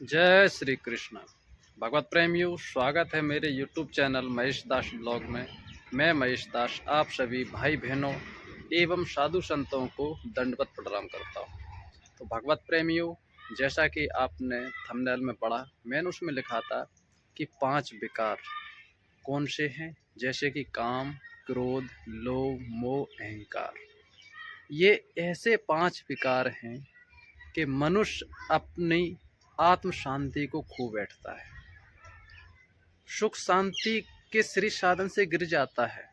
जय श्री कृष्ण। भगवत प्रेमियों, स्वागत है मेरे YouTube चैनल महेश दास ब्लॉग में। मैं महेश दास आप सभी भाई बहनों एवं साधु संतों को दंडवत प्रणाम करता हूँ। तो भगवत प्रेमियों, जैसा कि आपने थंबनेल में पढ़ा, मैंने उसमें लिखा था कि 5 विकार कौन से हैं, जैसे कि काम, क्रोध, लोभ, मोह, अहंकार। ये ऐसे 5 विकार हैं कि मनुष्य अपनी आत्म शांति को खो बैठता है, सुख शांति के श्री साधन से गिर जाता है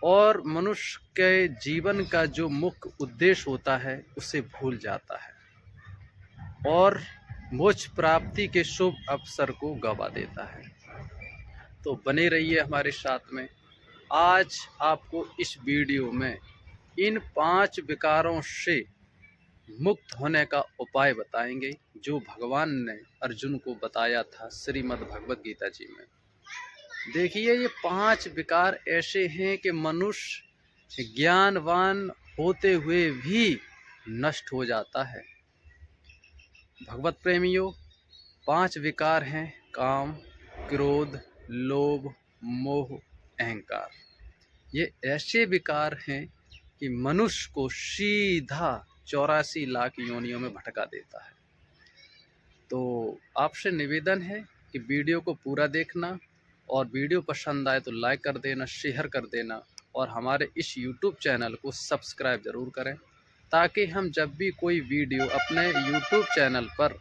और मनुष्य के जीवन का जो मुख्य उद्देश्य होता है उसे भूल जाता है और मोक्ष प्राप्ति के शुभ अवसर को गवा देता है। तो बने रहिए हमारे साथ में। आज आपको इस वीडियो में इन 5 विकारों से मुक्त होने का उपाय बताएंगे, जो भगवान ने अर्जुन को बताया था श्रीमद् भगवत गीता जी में। देखिए, ये 5 विकार ऐसे हैं कि मनुष्य ज्ञानवान होते हुए भी नष्ट हो जाता है। भगवत प्रेमियों, 5 विकार हैं काम, क्रोध, लोभ, मोह, अहंकार। ये ऐसे विकार हैं कि मनुष्य को सीधा 84 लाख योनियों में भटका देता है। तो आपसे निवेदन है कि वीडियो को पूरा देखना और वीडियो पसंद आए तो लाइक कर देना, शेयर कर देना और हमारे इस YouTube चैनल को सब्सक्राइब ज़रूर करें, ताकि हम जब भी कोई वीडियो अपने YouTube चैनल पर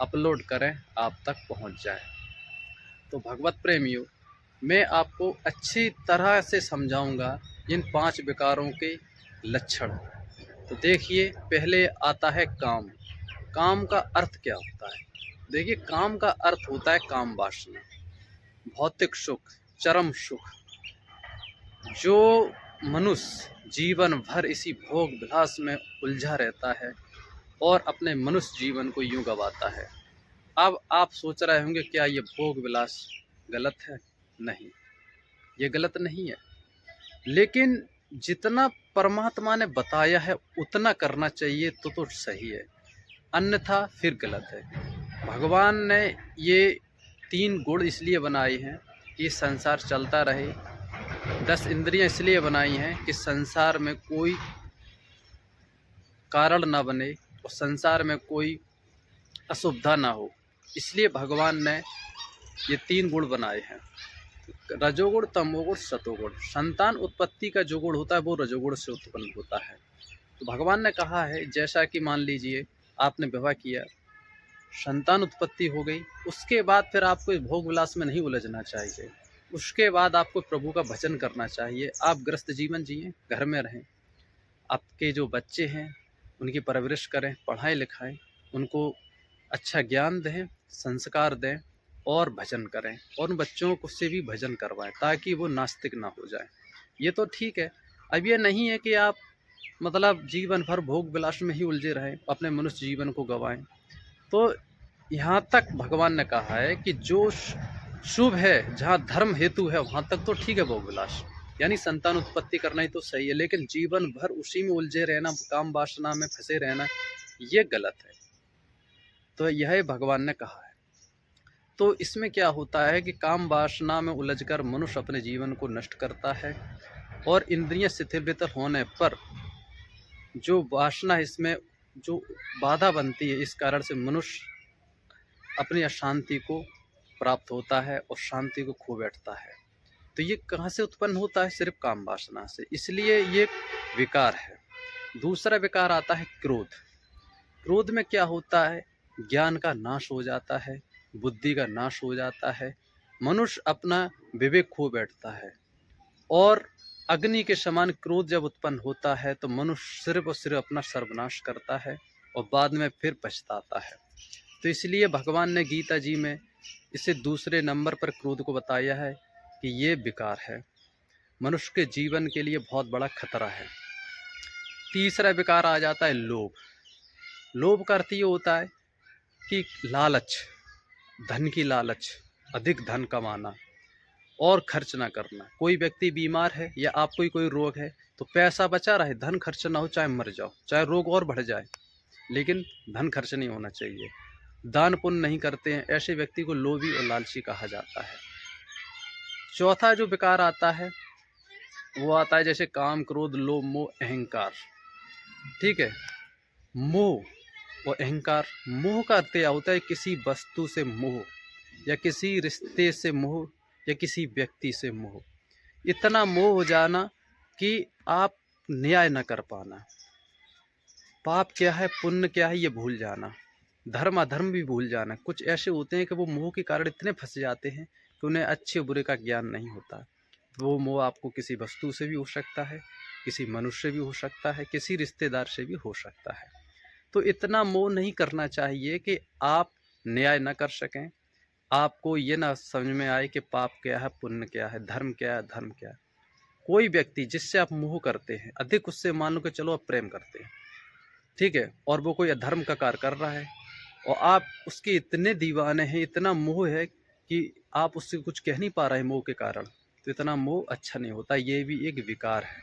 अपलोड करें आप तक पहुंच जाए। तो भगवत प्रेमियों, मैं आपको अच्छी तरह से समझाऊंगा इन 5 विकारों के लक्षण। तो देखिए, पहले आता है काम। काम का अर्थ क्या होता है? देखिए, काम का अर्थ होता है काम वासना, भौतिक सुख, चरम सुख। जो मनुष्य जीवन भर इसी भोग विलास में उलझा रहता है और अपने मनुष्य जीवन को यूं गवाता है। अब आप सोच रहे होंगे, क्या ये भोग विलास गलत है? नहीं, ये गलत नहीं है, लेकिन जितना परमात्मा ने बताया है उतना करना चाहिए तो सही है, अन्यथा फिर गलत है। भगवान ने ये 3 गुण इसलिए बनाए हैं कि संसार चलता रहे। 10 इंद्रियां इसलिए बनाई हैं कि संसार में कोई कारण ना बने और संसार में कोई असुविधा ना हो, इसलिए भगवान ने ये 3 गुण बनाए हैं, रजोगुण, तमोगुण, सतोगुण। संतान उत्पत्ति का जो गुण होता है वो रजोगुण से उत्पन्न होता है। तो भगवान ने कहा है, जैसा कि मान लीजिए आपने विवाह किया, संतान उत्पत्ति हो गई, उसके बाद फिर आपको इस भोग विलास में नहीं उलझना चाहिए। उसके बाद आपको प्रभु का भजन करना चाहिए। आप ग्रस्त जीवन जिएं, घर में रहें, आपके जो बच्चे हैं उनकी परवरिश करें, पढ़ाएं लिखाएं, उनको अच्छा ज्ञान दें, संस्कार दें और भजन करें, और उन बच्चों को से भी भजन करवाएं ताकि वो नास्तिक ना हो जाए। ये तो ठीक है। अब ये नहीं है कि आप मतलब जीवन भर भोग विलास में ही उलझे रहें, अपने मनुष्य जीवन को गंवाएं। तो यहाँ तक भगवान ने कहा है कि जो शुभ है, जहाँ धर्म हेतु है, वहाँ तक तो ठीक है भोग विलास, यानी संतान उत्पत्ति करना ही तो सही है, लेकिन जीवन भर उसी में उलझे रहना, काम वासना में फंसे रहना, ये गलत है। तो यह भगवान ने कहा है। तो इसमें क्या होता है कि काम वासना में उलझकर मनुष्य अपने जीवन को नष्ट करता है और इंद्रियां शिथिल होने पर जो वासना इसमें जो बाधा बनती है, इस कारण से मनुष्य अपनी अशांति को प्राप्त होता है और शांति को खो बैठता है। तो ये कहाँ से उत्पन्न होता है? सिर्फ काम वासना से, इसलिए ये विकार है। दूसरा विकार आता है क्रोध। क्रोध में क्या होता है? ज्ञान का नाश हो जाता है, बुद्धि का नाश हो जाता है, मनुष्य अपना विवेक खो बैठता है और अग्नि के समान क्रोध जब उत्पन्न होता है तो मनुष्य सिर्फ और सिर्फ अपना सर्वनाश करता है और बाद में फिर पछताता है। तो इसलिए भगवान ने गीता जी में इसे दूसरे नंबर पर क्रोध को बताया है कि ये विकार है, मनुष्य के जीवन के लिए बहुत बड़ा खतरा है। तीसरा विकार आ जाता है लोभ। लोभ का अर्थ ये होता है कि लालच, धन की लालच, अधिक धन कमाना और खर्च ना करना। कोई व्यक्ति बीमार है या आपको कोई रोग है तो पैसा बचा रहे, धन खर्च ना हो, चाहे मर जाओ, चाहे रोग और बढ़ जाए, लेकिन धन खर्च नहीं होना चाहिए। दान पुण्य नहीं करते हैं, ऐसे व्यक्ति को लोभी और लालची कहा जाता है। चौथा जो विकार आता है वो आता है जैसे काम, क्रोध, लोभ, मोह, अहंकार। ठीक है, मोह और अहंकार। मोह का अर्थ क्या होता है? किसी वस्तु से मोह, या किसी रिश्ते से मोह, या किसी व्यक्ति से मोह। इतना मोह हो जाना कि आप न्याय न कर पाना, पाप क्या है पुण्य क्या है ये भूल जाना, धर्म अधर्म भी भूल जाना। कुछ ऐसे होते हैं कि वो मोह के कारण इतने फंस जाते हैं कि उन्हें अच्छे बुरे का ज्ञान नहीं होता। वो मोह आपको किसी वस्तु से भी हो सकता है, किसी मनुष्य से भी हो सकता है, किसी रिश्तेदार से भी हो सकता है। तो इतना मोह नहीं करना चाहिए कि आप न्याय न कर सकें, आपको ये ना समझ में आए कि पाप क्या है पुण्य क्या है, धर्म क्या है धर्म क्या है। कोई व्यक्ति जिससे आप मोह करते हैं, अधिक उससे मान लो कि चलो आप प्रेम करते हैं, ठीक है, और वो कोई अधर्म का कार्य कर रहा है और आप उसके इतने दीवाने हैं, इतना मोह है कि आप उससे कुछ कह नहीं पा रहे हैं मोह के कारण, तो इतना मोह अच्छा नहीं होता, ये भी एक विकार है।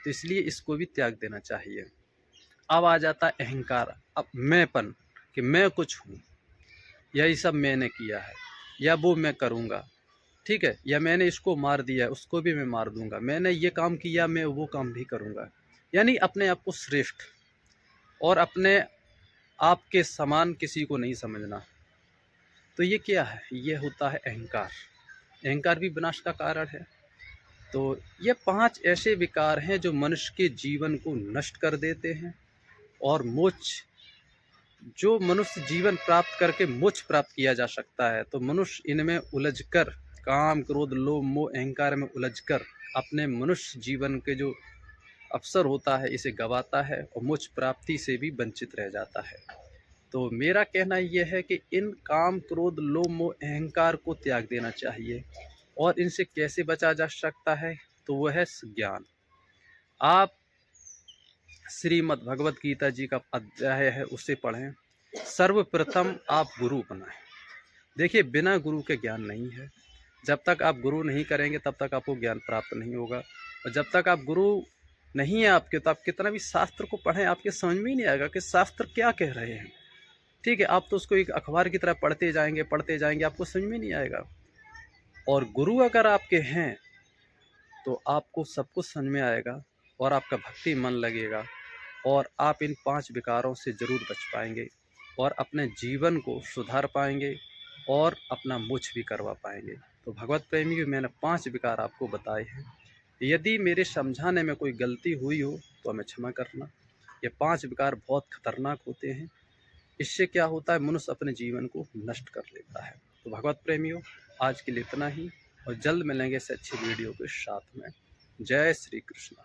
तो इसलिए इसको भी त्याग देना चाहिए। अब आ जाता है अहंकार, अब मैंपन, कि मैं कुछ हूँ, यही सब मैंने किया है, या वो मैं करूँगा, ठीक है, या मैंने इसको मार दिया उसको भी मैं मार दूंगा, मैंने ये काम किया मैं वो काम भी करूँगा। यानी अपने आप को श्रेष्ठ और अपने आप के समान किसी को नहीं समझना। तो ये क्या है? ये होता है अहंकार। अहंकार भी विनाश का कारण है। तो ये 5 ऐसे विकार हैं जो मनुष्य के जीवन को नष्ट कर देते हैं, और मोक्ष, जो मनुष्य जीवन प्राप्त करके मोक्ष प्राप्त किया जा सकता है, तो मनुष्य इनमें उलझकर, काम, क्रोध, लोभ, मोह, अहंकार में उलझकर अपने मनुष्य जीवन के जो अवसर होता है इसे गंवाता है और मोक्ष प्राप्ति से भी वंचित रह जाता है। तो मेरा कहना यह है कि इन काम, क्रोध, लोभ, मोह, अहंकार को त्याग देना चाहिए। और इनसे कैसे बचा जा सकता है? तो वह है ज्ञान। आप श्रीमद् भगवत गीता जी का अध्याय है उसे पढ़ें। सर्वप्रथम आप गुरु बनाएं। देखिए, बिना गुरु के ज्ञान नहीं है। जब तक आप गुरु नहीं करेंगे तब तक आपको ज्ञान प्राप्त नहीं होगा। और जब तक आप गुरु नहीं है आपके, तो आप कितना भी शास्त्र को पढ़ें आपके समझ में ही नहीं आएगा कि शास्त्र क्या कह रहे हैं। ठीक है, आप तो उसको एक अखबार की तरह पढ़ते जाएंगे, आपको समझ में नहीं आएगा। और गुरु अगर आपके हैं तो आपको सब कुछ समझ में आएगा और आपका भक्ति मन लगेगा, और आप इन 5 विकारों से ज़रूर बच पाएंगे और अपने जीवन को सुधार पाएंगे और अपना मोक्ष भी करवा पाएंगे। तो भगवत प्रेमी मैंने 5 विकार आपको बताए हैं। यदि मेरे समझाने में कोई गलती हुई हो तो हमें क्षमा करना। ये 5 विकार बहुत खतरनाक होते हैं। इससे क्या होता है? मनुष्य अपने जीवन को नष्ट कर लेता है। तो भगवत प्रेमियों, आज के लिए इतना ही, और जल्द मिलेंगे इससे अच्छी वीडियो के साथ में। जय श्री कृष्ण।